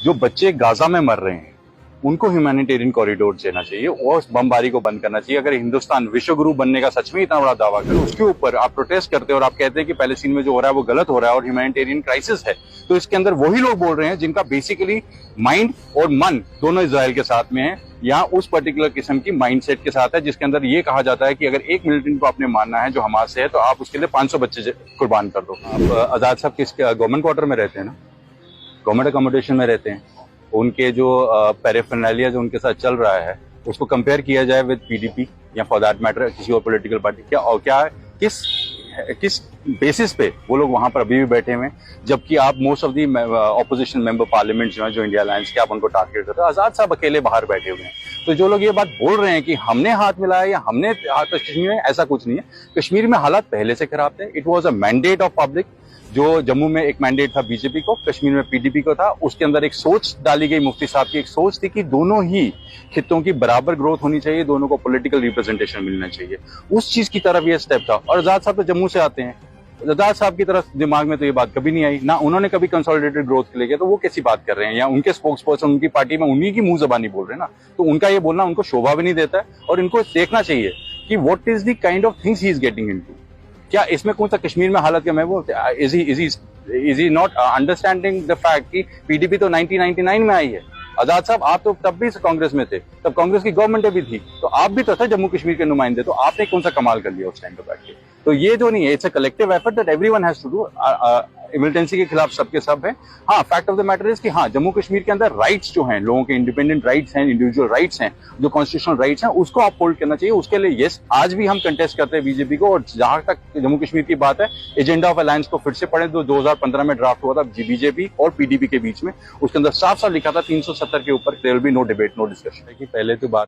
जो बच्चे गाजा में मर रहे हैं उनको ह्यूमैनिटेरियन कॉरिडोर देना चाहिए और बमबारी को बंद करना चाहिए। अगर हिंदुस्तान विश्वगुरु बनने का सच में इतना बड़ा दावा करे, उसके ऊपर आप प्रोटेस्ट करते हैं और आप कहते हैं कि पैलेस्टीन में जो हो रहा है वो गलत हो रहा है और ह्यूमैनिटेरियन क्राइसिस है, तो इसके अंदर वही लोग बोल रहे हैं जिनका बेसिकली माइंड और मन दोनों इजराइल के साथ में है, या उस पर्टिकुलर किस्म की माइंडसेट के साथ है जिसके अंदर ये कहा जाता है कि अगर एक मिलिटेंट को आपने मानना है जो हमास से है तो आप उसके लिए 500 बच्चे कुर्बान कर दो। आप आजाद साहब किस गवर्नमेंट क्वार्टर में रहते हैं ना, गवर्नमेंट अकोमोडेशन में रहते हैं, उनके जो पैराफर्नैलिया जो उनके साथ चल रहा है उसको कंपेयर किया जाए विद पीडीपी या फॉर दैट मैटर किसी और पॉलिटिकल पार्टी, क्या और क्या किस बेसिस पे वो लोग वहां पर अभी भी बैठे हुए हैं, जबकि आप most of the opposition member parliament जो है जो इंडिया अलायंस के, आप उनको टारगेट करते हो। आजाद साहब अकेले बाहर बैठे हुए हैं। तो जो लोग ये बात बोल रहे हैं कि हमने हाथ मिलाया या हमने हाथ कश्मीर में, ऐसा कुछ नहीं है। कश्मीर में हालात पहले से खराब थे। It was a mandate of public. जो जम्मू में एक मैंडेट था बीजेपी को, कश्मीर में पीडीपी को था। उसके अंदर एक सोच डाली गई, मुफ्ती साहब की एक सोच थी कि दोनों ही खित्तों की बराबर ग्रोथ होनी चाहिए, दोनों को पॉलिटिकल रिप्रेजेंटेशन मिलना चाहिए। उस चीज की तरफ ये स्टेप था। और आजाद साहब तो जम्मू से आते हैं, आजाद साहब की तरफ दिमाग में तो ये बात कभी नहीं आई ना, उन्होंने कभी कंसोलिडेटेड ग्रोथ के लिए किया। तो वो कैसी बात कर रहे हैं, या उनके स्पोक्स पर्सन उनकी पार्टी में उन्हीं की मुंह जबानी बोल रहे हैं ना, तो उनका ये बोलना उनको शोभा भी नहीं देता है। और इनको देखना चाहिए कि what is the kind of things he is getting into. क्या इसमें कौन सा कश्मीर में हालत क्या, मैं वो is he not understanding the fact कि पीडीपी तो 1999 में आई है। आजाद साहब आप तो तब भी कांग्रेस में थे, तब कांग्रेस की गवर्नमेंट भी थी, तो आप भी तो थे जम्मू कश्मीर के नुमाइंदे, तो आपने कौन सा कमाल कर लिया उस टाइम पे बैठ के। तो ये जो नहीं है, it's a collective effort that everyone has to do. Militancy के खिलाफ सबके सब है। हाँ, fact of the matter is कि हाँ, जम्मू कश्मीर के अंदर राइट्स जो हैं, लोगों के इंडिपेंडेंट राइट्स हैं, इंडिविजुअल राइट्स हैं, जो कॉन्स्टिट्यूशनल राइट्स हैं, उसको आप होल्ड करना चाहिए। उसके लिए यस, आज भी हम कंटेस्ट करते हैं बीजेपी को। और जहां तक जम्मू कश्मीर की बात है, एजेंडा ऑफ अलायंस को फिर से पढ़े, जो 2015 में ड्राफ्ट हुआ था बीजेपी और पीडीपी के बीच में, उसके अंदर साफ साफ लिखा था 370 के ऊपर there will be no debate, no discussion. पहले तो बात